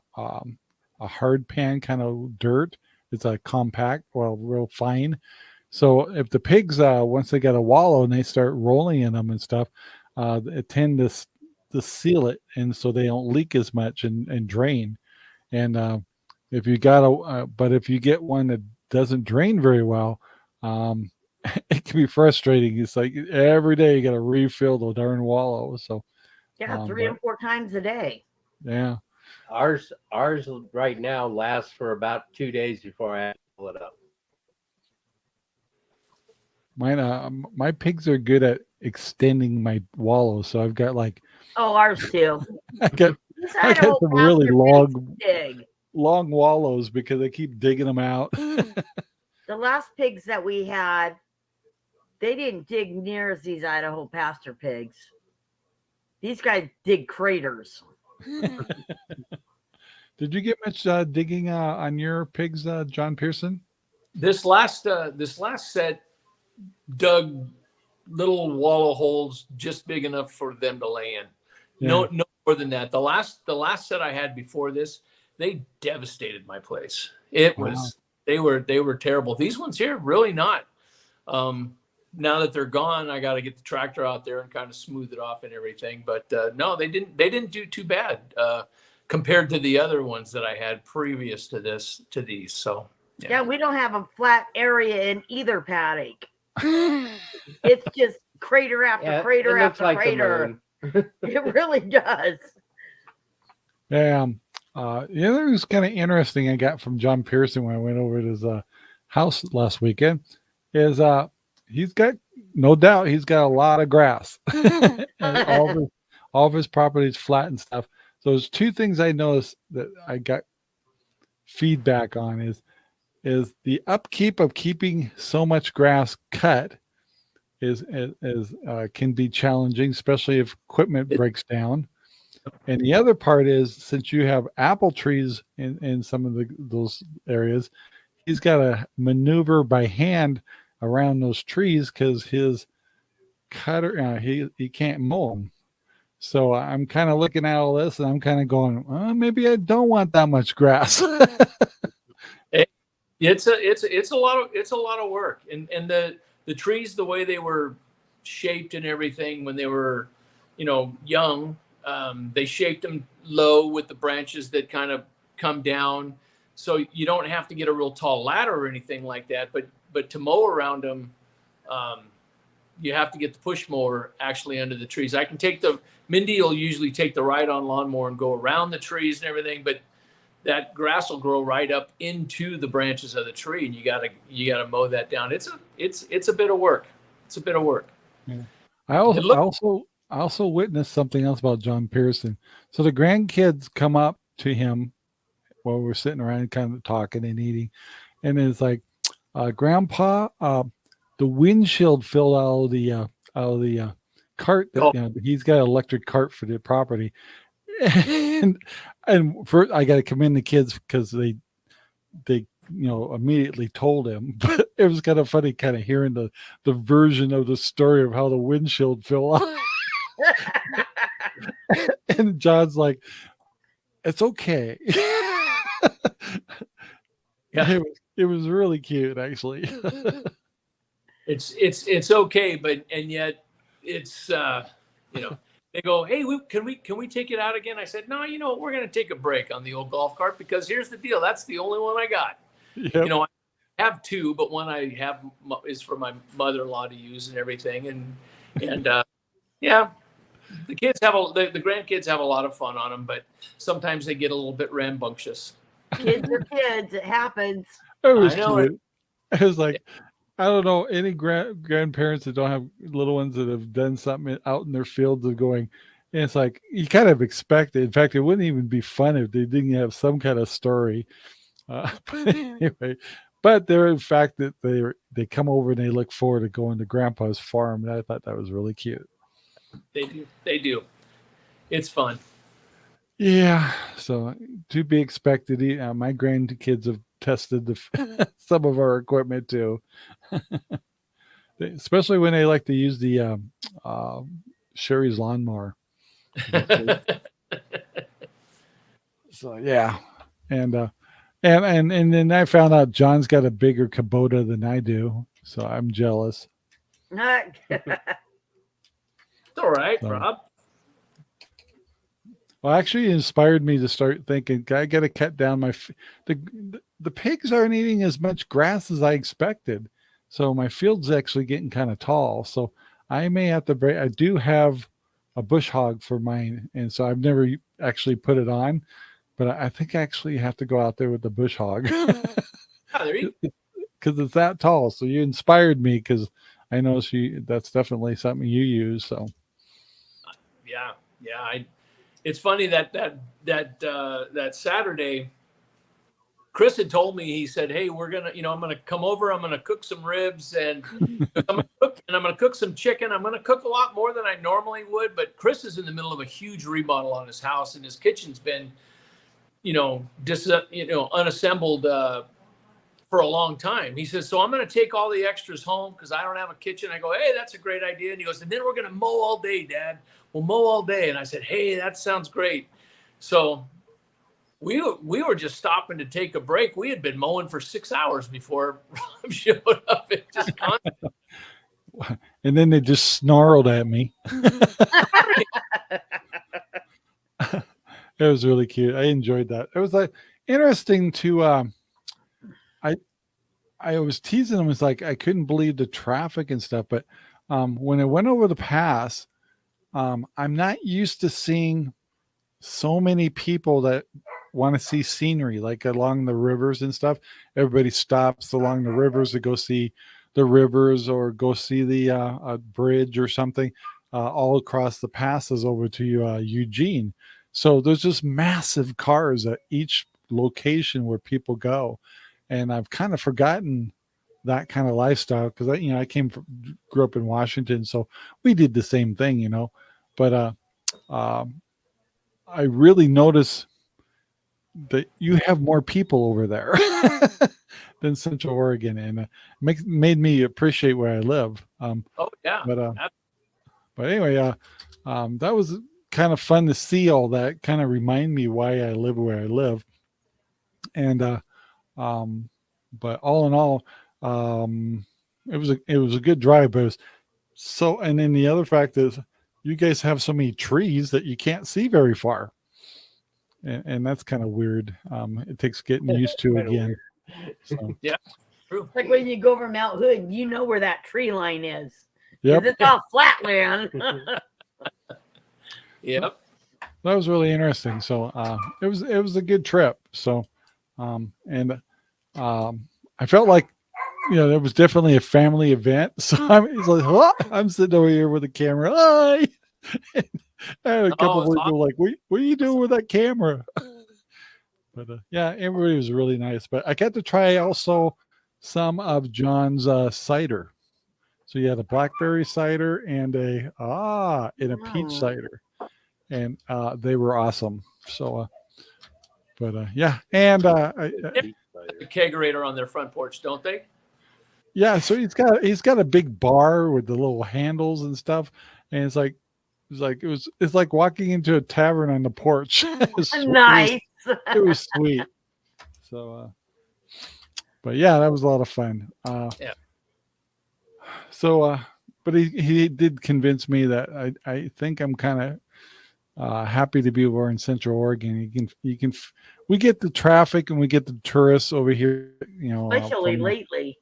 hard pan, kind of dirt. It's a compact, real fine. So if the pigs, once they get a wallow and they start rolling in them and stuff, it tend to seal it, and so they don't leak as much and drain. And if you if you get one that doesn't drain very well, it can be frustrating. It's like every day you got to refill the darn wallow. So yeah, 3 and 4 times a day. Yeah. Ours right now lasts for about 2 days before I have to pull it up. Mine, my pigs are good at extending my wallows, so I've got like. Oh, ours too. I got some really long. Big. long wallows because they keep digging them out. The last pigs that we had, they didn't dig near as these Idaho pasture pigs. These guys dig craters. Did you get much digging on your pigs, John Pearson? This last set dug little wallow holes just big enough for them to lay in. Yeah. No more than that. The last set I had before this, they devastated my place. It was they were terrible. These ones here, really not. Now that they're gone, I got to get the tractor out there and kind of smooth it off and everything. But no, they didn't do too bad compared to the other ones that I had previous to these. So yeah, we don't have a flat area in either paddock. It's just crater after crater after crater. It really does. Yeah. The other thing was kind of interesting I got from John Pearson when I went over to his house last weekend is he's got, no doubt, he's got a lot of grass. And all of his property is flat and stuff. So there's two things I noticed that I got feedback on is the upkeep of keeping so much grass cut is can be challenging, especially if equipment breaks down. And the other part is, since you have apple trees in some of those areas, he's got to maneuver by hand around those trees because his cutter he can't mow them. So I'm kind of looking at all this and I'm kind of going, maybe I don't want that much grass. It's a lot of work, and the trees, the way they were shaped and everything when they were, young, they shaped them low with the branches that kind of come down, so you don't have to get a real tall ladder or anything like that. But to mow around them, you have to get the push mower actually under the trees. Mindy will usually take the ride-on lawnmower and go around the trees and everything, but that grass will grow right up into the branches of the tree, and you gotta mow that down. It's a bit of work. It's a bit of work. Yeah. I also witnessed something else about John Pearson. So the grandkids come up to him while we're sitting around kind of talking and eating, and it's like, Grandpa, the windshield fell out of the cart that he's got an electric cart for the property. And I got to commend the kids because they immediately told him. But it was kind of funny, kind of hearing the version of the story of how the windshield fell off. And John's like, "It's okay." Yeah, it was really cute, actually. It's okay, but yet it's They go, "Hey, can we take it out again?" I said, "No, we're going to take a break on the old golf cart because here's the deal. That's the only one I got. Yep. I have two, but one I have is for my mother-in-law to use and everything. And yeah, the kids the grandkids have a lot of fun on them, but sometimes they get a little bit rambunctious. Kids are kids. It happens. It was I know cute. It was like, I don't know any grandparents that don't have little ones that have done something out in their fields of going. And it's like you kind of expect it. In fact, it wouldn't even be fun if they didn't have some kind of story. But anyway, but they're in fact that they come over and they look forward to going to Grandpa's farm, and I thought that was really cute. They do. It's fun. Yeah. So to be expected. My grandkids have tested some of our equipment too, especially when they like to use the Sherry's lawnmower. So yeah, and then I found out John's got a bigger Kubota than I do, so I'm jealous. It's all right, Rob. Well, actually, it inspired me to start thinking, I got to cut down the pigs aren't eating as much grass as I expected. So my field's actually getting kind of tall. So I may have to break. I do have a bush hog for mine. And so I've never actually put it on, but I think I actually have to go out there with the bush hog. Because it's that tall. So you inspired me because I know that's definitely something you use. So yeah. It's funny that Saturday Chris had told me, he said, hey, we're going to, I'm going to come over. I'm going to cook some ribs and I'm going to cook some chicken. I'm going to cook a lot more than I normally would. But Chris is in the middle of a huge remodel on his house, and his kitchen's been, unassembled for a long time. He says, so I'm going to take all the extras home because I don't have a kitchen. I go, hey, that's a great idea. And he goes, and then we're going to mow all day, Dad. We'll mow all day. And I said, hey, that sounds great. So we were just stopping to take a break. We had been mowing for 6 hours before Rob showed up. It just constant. And then they just snarled at me. It was really cute. I enjoyed that. It was like interesting to I was teasing them. It's like I couldn't believe the traffic and stuff, but when I went over the pass, I'm not used to seeing so many people that want to see scenery, like along the rivers and stuff. Everybody stops along the rivers to go see the rivers or go see the bridge or something all across the passes over to Eugene. So there's just massive cars at each location where people go. And I've kind of forgotten that kind of lifestyle because I grew up in Washington, so we did the same thing, but I really notice that you have more people over there than Central Oregon, and made me appreciate where I live. Oh yeah. But anyway, that was kind of fun to see all that. Kind of remind me why I live where I live, and but all in all, it was a good drive. But it was so, and then the other fact is, you guys have so many trees that you can't see very far. And that's kind of weird. It takes getting used to again. So. Yeah, true. Like when you go over Mount Hood, you know where that tree line is. Yep. It's all flat land. Yep. That was really interesting. So it was a good trip. So I felt like it was definitely a family event. So I'm sitting over here with a camera. Hi. I had a couple of people like, what are you doing with that camera? But yeah, everybody was really nice. But I got to try also some of John's cider. So you had a blackberry cider and a peach cider, and they were awesome. So, yeah, and a kegerator on their front porch, don't they? Yeah, so he's got a big bar with the little handles and stuff, and it's like walking into a tavern on the porch. Nice. It was sweet. So, but yeah, that was a lot of fun. Yeah. So, but he did convince me that I think I'm kind of happy to be over in Central Oregon. We get the traffic and we get the tourists over here, especially lately.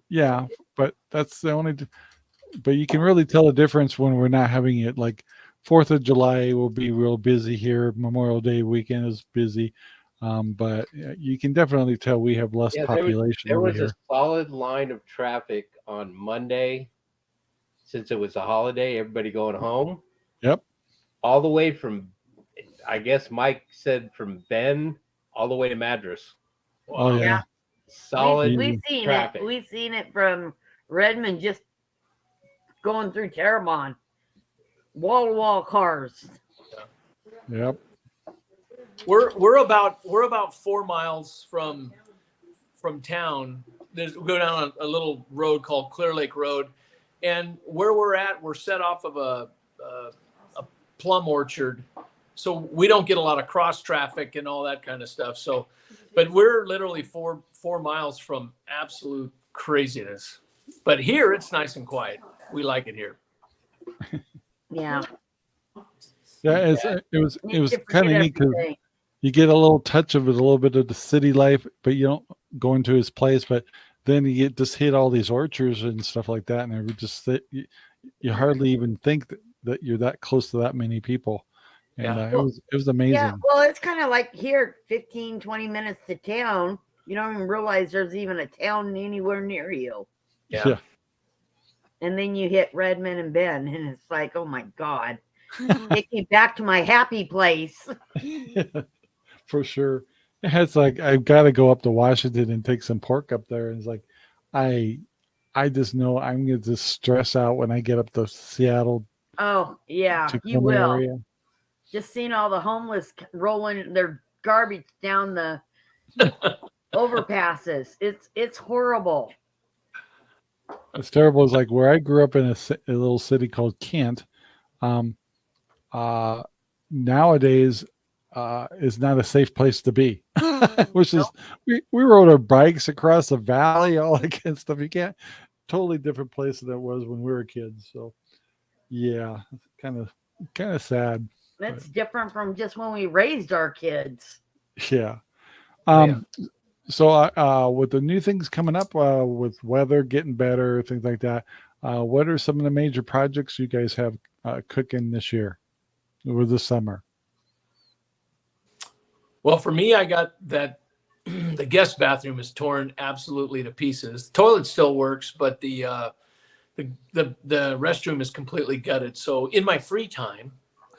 Yeah, but that's the only. But you can really tell the difference when we're not having it. Like 4th of July will be real busy here. Memorial Day weekend is busy, but you can definitely tell we have less population. There was a solid line of traffic on Monday, since it was a holiday. Everybody going home. Yep. All the way from, I guess Mike said, from Bend all the way to Madras. Oh yeah. Solid we've seen traffic. We've seen it from Redmond, just going through Terrebonne, wall-to-wall cars. Yep. We're about 4 miles from town. We go down a little road called Clear Lake Road, and where we're at, we're set off of a plum orchard, so we don't get a lot of cross traffic and all that kind of stuff. So, but we're literally four miles from absolute craziness. But here it's nice and quiet. We like it here. Yeah. Yeah, it was kind of neat because you get a little touch of it, a little bit of the city life, but you don't go into his place. But then you just hit all these orchards and stuff like that, and it would just you hardly even think that you're that close to that many people. And it was amazing. Yeah, well, it's kind of like here, 15, 20 minutes to town. You don't even realize there's even a town anywhere near you. Yeah. And then you hit Redmond and Bend, and it's like, oh my God, take me back to my happy place. For sure. It's like I've got to go up to Washington and take some pork up there. And it's like, I just know I'm going to just stress out when I get up to Seattle, Oh, yeah, you Tacoma will. area. Just seeing all the homeless rolling their garbage down the overpasses. It's horrible. It's terrible. It's like where I grew up in a little city called Kent. Um, Nowadays, is not a safe place to be. Which is, we rode our bikes across the valley, all that kind of stuff. You can't, totally different place than it was when we were kids. So, yeah, kind of sad. That's different from just when we raised our kids. Yeah. Yeah. So, with the new things coming up, with weather getting better, things like that, what are some of the major projects you guys have cooking this year or this summer? Well, for me, I got that the guest bathroom is torn absolutely to pieces. The toilet still works, but the restroom is completely gutted. So in my free time,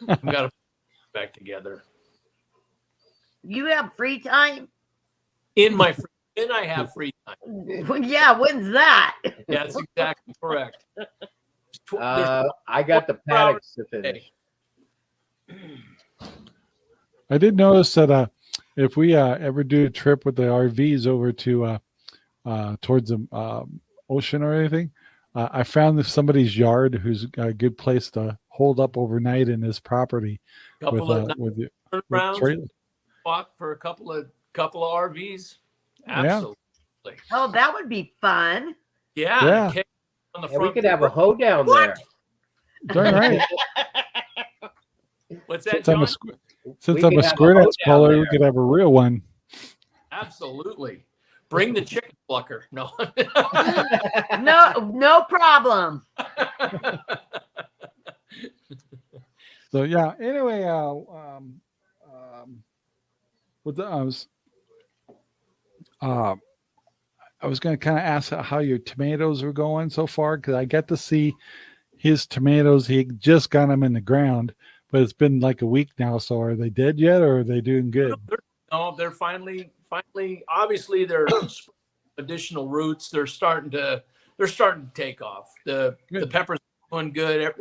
I've got to put it back together. You have free time? In my free, then I have free time. Well, yeah, when's that? Yeah, that's exactly correct. I got the paddocks to finish. I did notice that if we ever do a trip with the RVs over to towards the ocean or anything, I found somebody's yard who's a good place to hold up overnight in his property with rounds, walk for a couple of RVs. Absolutely. Oh, that would be fun. Yeah. On the Yeah, we front could have a door. hoedown there. Darn right. What's that, Since I'm John? since We I'm could a have a squirrel hoedown caller, we there. could have a real one. Absolutely. Bring the chicken plucker. No. No problem. So yeah. Anyway, with the I was going to kind of ask how your tomatoes are going so far, because I got to see his tomatoes. He just got them in the ground, but it's been like a week now. So are they dead yet, or are they doing good? No, they're finally. Obviously, they're additional roots. They're starting to take off. The peppers are doing good.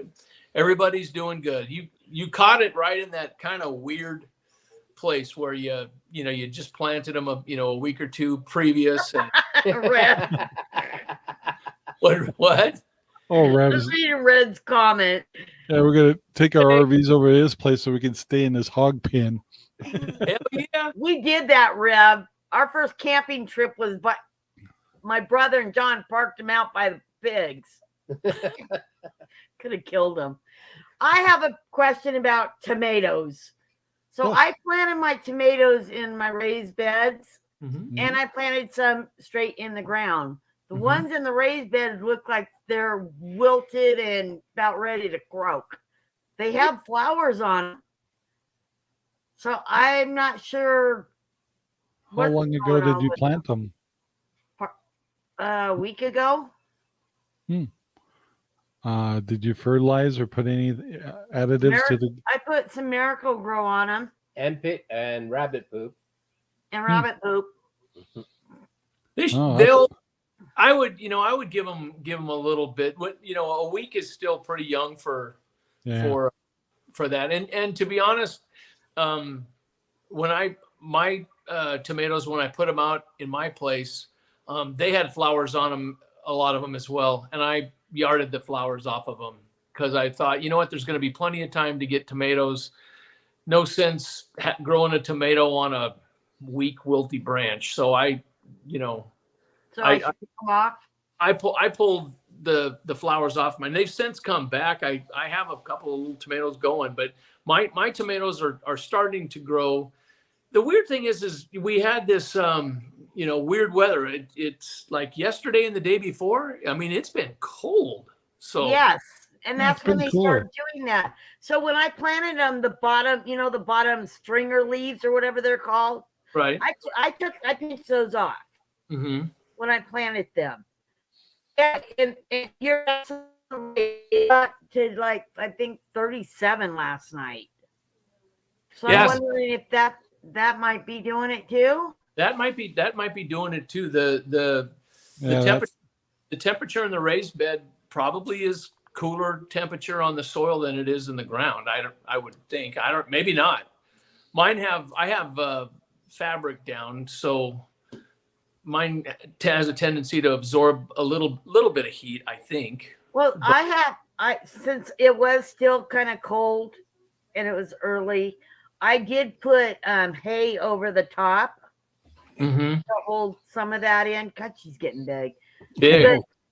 Everybody's doing good. You caught it right in that kind of weird place where you just planted them a week or two previous. And Red. what? Oh, I'm Rev's. reading Red's comment. Yeah, we're gonna take our RVs over to his place so we can stay in his hog pen. Hell yeah. We did that, Rev. Our first camping trip was by my brother and John parked him out by the pigs. Could have killed them. I have a question about tomatoes. So Yes. I planted my tomatoes in my raised beds, Mm-hmm. and I planted some straight in the ground. The Mhm. ones in the raised beds look like they're wilted and about ready to croak. They have flowers on them. So I'm not sure. How what's long ago going did on you with plant them? a week ago. Did you fertilize or put any additives to the? I put some Miracle Grow on them and rabbit poop. and rabbit poop. I would give them a little bit. A week is still pretty young for that. And to be honest, when my tomatoes, when I put them out in my place, they had flowers on them, a lot of them as well. And I yarded the flowers off of them because I thought, you know what, there's going to be plenty of time to get tomatoes. No sense growing a tomato on a weak, wilty branch. So I pulled the flowers off mine. They've since come back. I have a couple of little tomatoes going, but my tomatoes are starting to grow. The weird thing is we had this weird weather. It's like yesterday and the day before. I mean, it's been cold. So yes, and that's when they cooler. start doing that. So when I planted them, the bottom stringer leaves or whatever they're called, right. I pinched those off Mm-hmm. when I planted them. Yeah, and you're got to like I think 37 last night. So Yes. I'm wondering if that that might be doing it too. That might be doing it too. The Yeah, temperature in the raised bed probably is cooler temperature on the soil than it is in the ground. I would think. Maybe not. I have fabric down, so mine has a tendency to absorb a little bit of heat, I think. Well, since it was still kind of cold and it was early, I did put hay over the top to hold some of that in. God, she's getting big.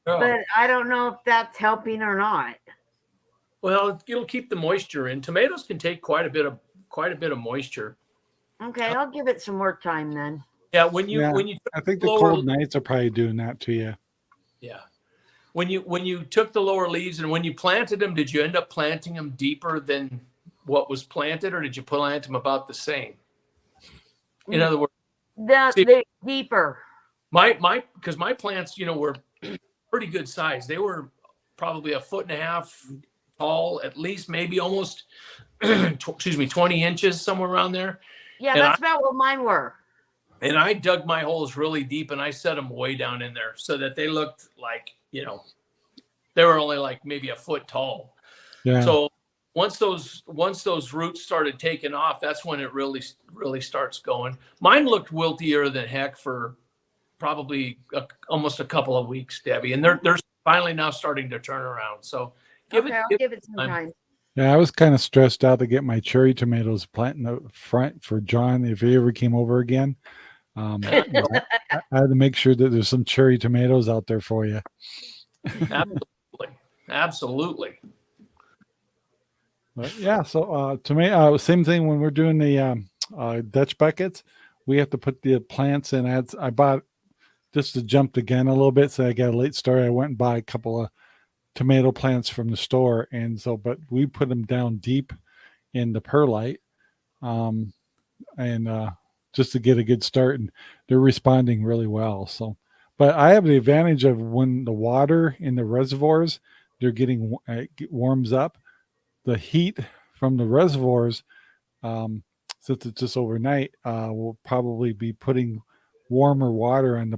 But I don't know if that's helping or not. Well, it'll keep the moisture in. Tomatoes can take quite a bit of moisture. Okay, I'll give it some more time then. Yeah, when you I think the cold nights are probably doing that to you. Yeah. When you took the lower leaves and when you planted them, did you end up planting them deeper than what was planted, or did you plant them about the same? In other words, they're deeper. Because my plants, were pretty good size. They were probably 1.5 feet tall, at least, maybe almost 20 inches, somewhere around there. Yeah, that's about what mine were. And I dug my holes really deep and I set them way down in there so that they looked like, they were only like maybe 1 foot tall. Yeah. So once those roots started taking off, that's when it really starts going. Mine looked wiltier than heck for probably almost a couple of weeks, Debbie, and they're finally now starting to turn around. So I'll give it some time. Yeah, I was kind of stressed out to get my cherry tomatoes planted in the front for John if he ever came over again. I had to make sure that there's some cherry tomatoes out there for you. Absolutely. But yeah, so tomato, same thing when we're doing the Dutch buckets, we have to put the plants in. I bought, just to jump the gun a little bit, so I got a late start. I went and bought a couple of tomato plants from the store, but we put them down deep in the perlite, and just to get a good start, and they're responding really well. So, but I have the advantage of when the water in the reservoirs, they're getting warms up, the heat from the reservoirs, since it's just overnight, will probably be putting warmer water on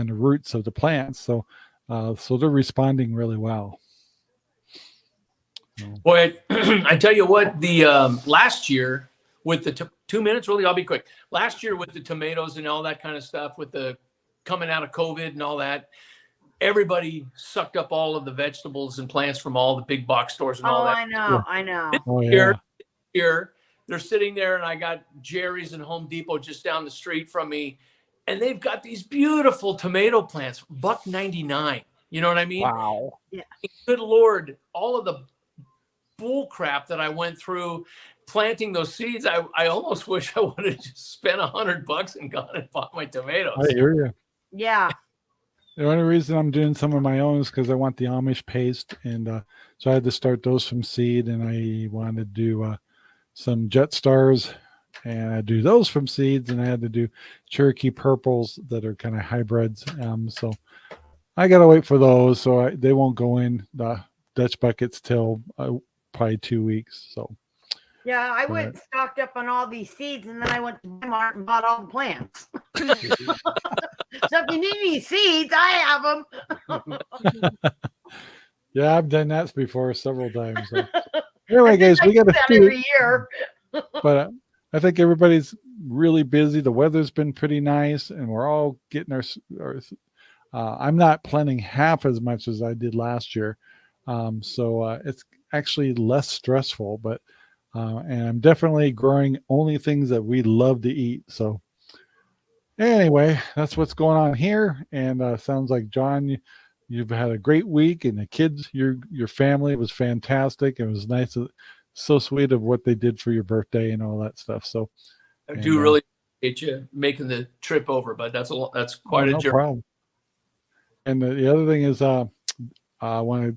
the roots of the plants. So they're responding really well. Boy, I tell you what, the last year with the 2 minutes, really, I'll be quick. Last year with the tomatoes and all that kind of stuff, with the coming out of COVID and all that, everybody sucked up all of the vegetables and plants from all the big box stores and all that. I know. Here, they're sitting there, and I got Jerry's and Home Depot just down the street from me, and they've got these beautiful tomato plants, $1.99. You know what I mean? Wow. Yeah. Good Lord, all of the bull crap that I went through planting those seeds, I almost wish I would have just spent $100 and gone and bought my tomatoes. I hear you. Yeah. The only reason I'm doing some of my own is because I want the Amish paste, and so I had to start those from seed, and I wanted to do some Jet Stars, and I do those from seeds, and I had to do Cherokee Purples that are kind of hybrids. So I gotta wait for those, so they won't go in the Dutch buckets till probably 2 weeks. So yeah, I went and stocked up on all these seeds, and then I went to Walmart and bought all the plants. So if you need any seeds, I have them. Yeah, I've done that before several times. So. Anyway, guys, we got to every year. But I think everybody's really busy. The weather's been pretty nice, and we're all getting our I'm not planting half as much as I did last year, so it's actually less stressful. But and I'm definitely growing only things that we love to eat. So anyway, that's what's going on here. And sounds like, John, you've had a great week, and the kids, your family was fantastic. It was nice, so sweet of what they did for your birthday and all that stuff. So I do really appreciate you making the trip over, but that's quite a journey. Problem. And the other thing is, I want to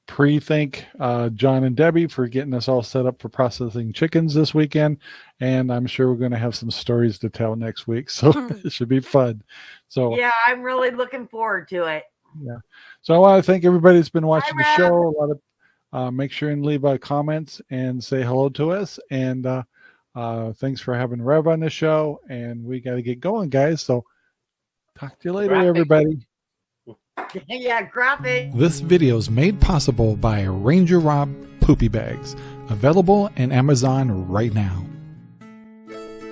pre-thank John and Debbie for getting us all set up for processing chickens this weekend, and I'm sure we're going to have some stories to tell next week, so it should be fun. So yeah, I'm really looking forward to it. Yeah, so I want to thank everybody that's been watching the Rob. show. A lot of make sure and leave comments and say hello to us, and Thanks for having Rev on the show, and we got to get going, guys. So talk to you later, Graphic. everybody. Yeah, graphic. This video is made possible by RangerRob Poopy Bags, available in Amazon right now.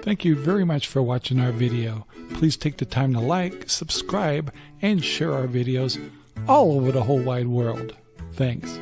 Thank you very much for watching our video. Please take the time to like, subscribe, and share our videos all over the whole wide world. Thanks.